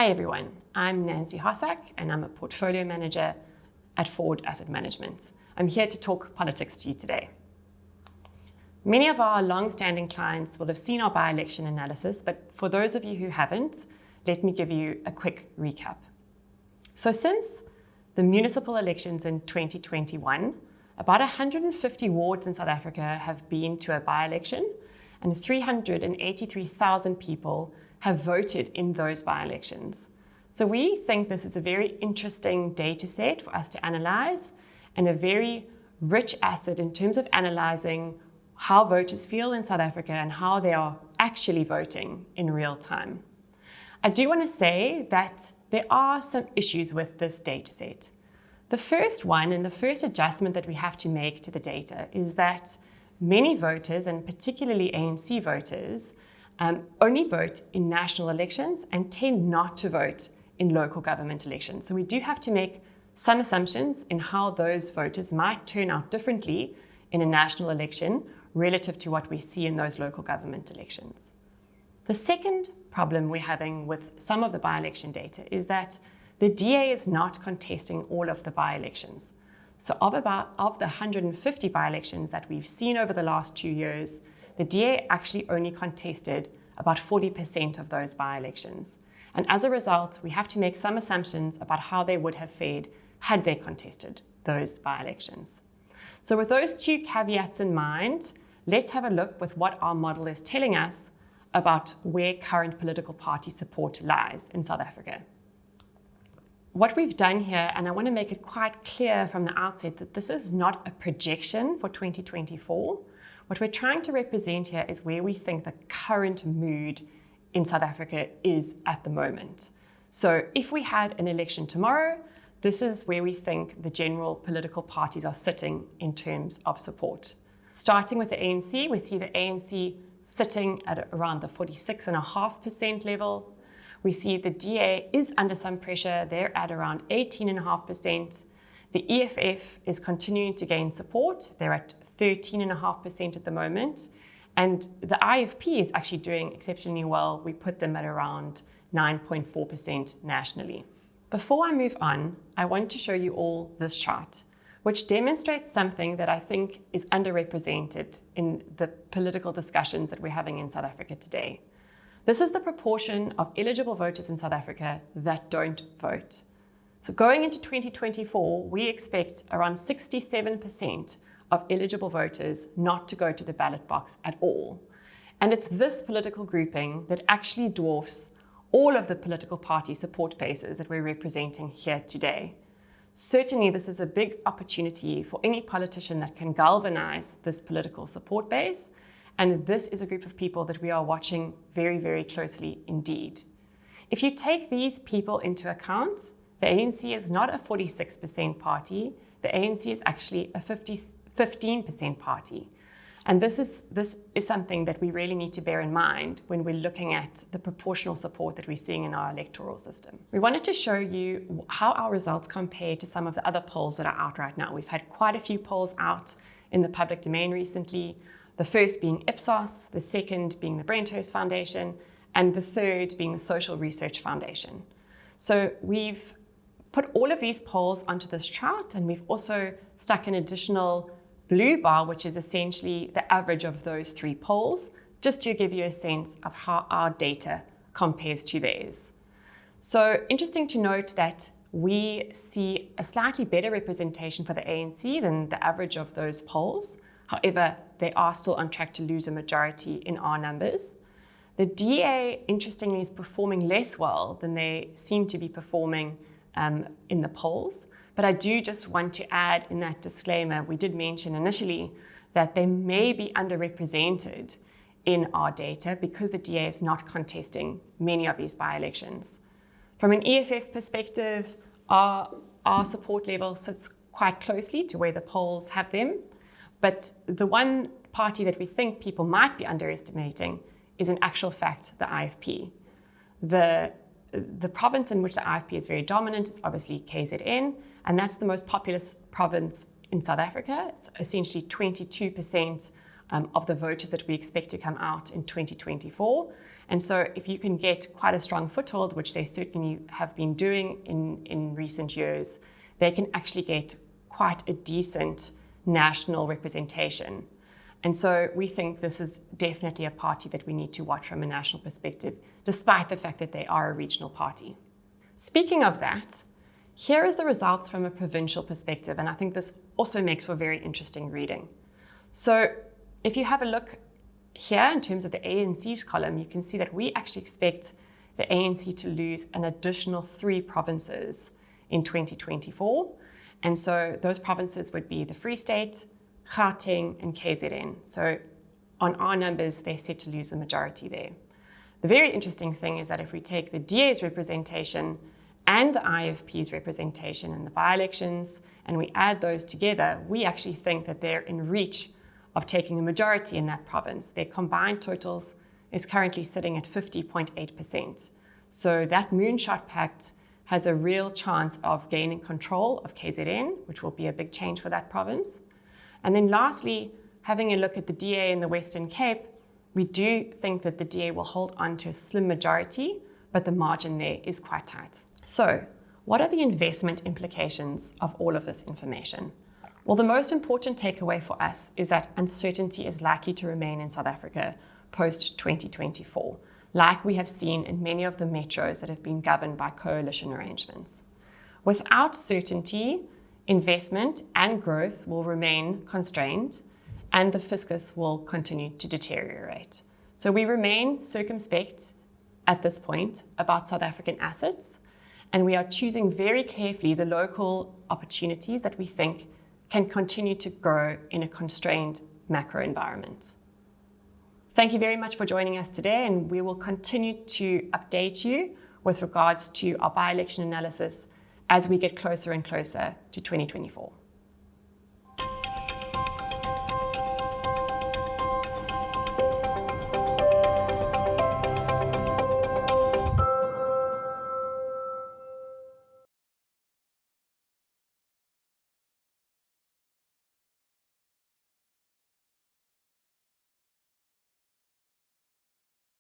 Hi everyone, I'm Nancy Hossack and I'm a portfolio manager at Foord Asset Management. I'm here to talk politics to you today. Many of our long-standing clients will have seen our by-election analysis, but for those of you who haven't, let me give you a quick recap. So since the municipal elections in 2021, about 150 wards in South Africa have been to a by-election and 383,000 people have voted in those by-elections. So we think this is a very interesting data set for us to analyze and a very rich asset in terms of analyzing how voters feel in South Africa and how they are actually voting in real time. I do want to say that there are some issues with this data set. The first one and the first adjustment that we have to make to the data is that many voters, and particularly ANC voters, only vote in national elections and tend not to vote in local government elections. So we do have to make some assumptions in how those voters might turn out differently in a national election relative to what we see in those local government elections. The second problem we're having with some of the by-election data is that the DA is not contesting all of the by-elections. So of the 150 by-elections that we've seen over the last 2 years, the DA actually only contested about 40% of those by-elections. And as a result, we have to make some assumptions about how they would have fared had they contested those by-elections. So with those two caveats in mind, let's have a look with what our model is telling us about where current political party support lies in South Africa. What we've done here, and I want to make it quite clear from the outset that this is not a projection for 2024. What we're trying to represent here is where we think the current mood in South Africa is at the moment. So if we had an election tomorrow, this is where we think the general political parties are sitting in terms of support. Starting with the ANC, we see the ANC sitting at around the 46.5% level. We see the DA is under some pressure. They're at around 18.5%. The EFF is continuing to gain support. They're at 13.5% at the moment. And the IFP is actually doing exceptionally well. We put them at around 9.4% nationally. Before I move on, I want to show you all this chart, which demonstrates something that I think is underrepresented in the political discussions that we're having in South Africa today. This is the proportion of eligible voters in South Africa that don't vote. So going into 2024, we expect around 67% of eligible voters not to go to the ballot box at all. And it's this political grouping that actually dwarfs all of the political party support bases that we're representing here today. Certainly, this is a big opportunity for any politician that can galvanize this political support base. And this is a group of people that we are watching very, very closely indeed. If you take these people into account, the ANC is not a 46% party. The ANC is actually a 15% party. And this is something that we really need to bear in mind when we're looking at the proportional support that we're seeing in our electoral system. We wanted to show you how our results compare to some of the other polls that are out right now. We've had quite a few polls out in the public domain recently, the first being Ipsos, the second being the Brenthurst Foundation, and the third being the Social Research Foundation. So we've put all of these polls onto this chart, and we've also stuck an additional blue bar, which is essentially the average of those three polls, just to give you a sense of how our data compares to theirs. So interesting to note that we see a slightly better representation for the ANC than the average of those polls. However, they are still on track to lose a majority in our numbers. The DA, interestingly, is performing less well than they seem to be performing in the polls. But I do just want to add in that disclaimer, we did mention initially that they may be underrepresented in our data because the DA is not contesting many of these by-elections. From an EFF perspective, our support level sits quite closely to where the polls have them. But the one party that we think people might be underestimating is in actual fact the IFP. The province in which the IFP is very dominant is obviously KZN, and that's the most populous province in South Africa. It's essentially 22% of the voters that we expect to come out in 2024. And so if you can get quite a strong foothold, which they certainly have been doing in recent years, they can actually get quite a decent national representation. And so we think this is definitely a party that we need to watch from a national perspective, despite the fact that they are a regional party. Speaking of that, here is the results from a provincial perspective, and I think this also makes for very interesting reading. So if you have a look here in terms of the ANC's column, you can see that we actually expect the ANC to lose an additional 3 provinces in 2024. And so those provinces would be the Free State, Gauteng, and KZN. So on our numbers, they're set to lose a majority there. The very interesting thing is that if we take the DA's representation and the IFP's representation in the by-elections, and we add those together, we actually think that they're in reach of taking a majority in that province. Their combined totals is currently sitting at 50.8%. So that Moonshot Pact has a real chance of gaining control of KZN, which will be a big change for that province. And then lastly, having a look at the DA in the Western Cape, we do think that the DA will hold on to a slim majority, but the margin there is quite tight. So what are the investment implications of all of this information? Well, the most important takeaway for us is that uncertainty is likely to remain in South Africa post-2024, like we have seen in many of the metros that have been governed by coalition arrangements. Without certainty, investment and growth will remain constrained, and the fiscus will continue to deteriorate. So we remain circumspect at this point about South African assets, and we are choosing very carefully the local opportunities that we think can continue to grow in a constrained macro environment. Thank you very much for joining us today, and we will continue to update you with regards to our by-election analysis as we get closer and closer to 2024.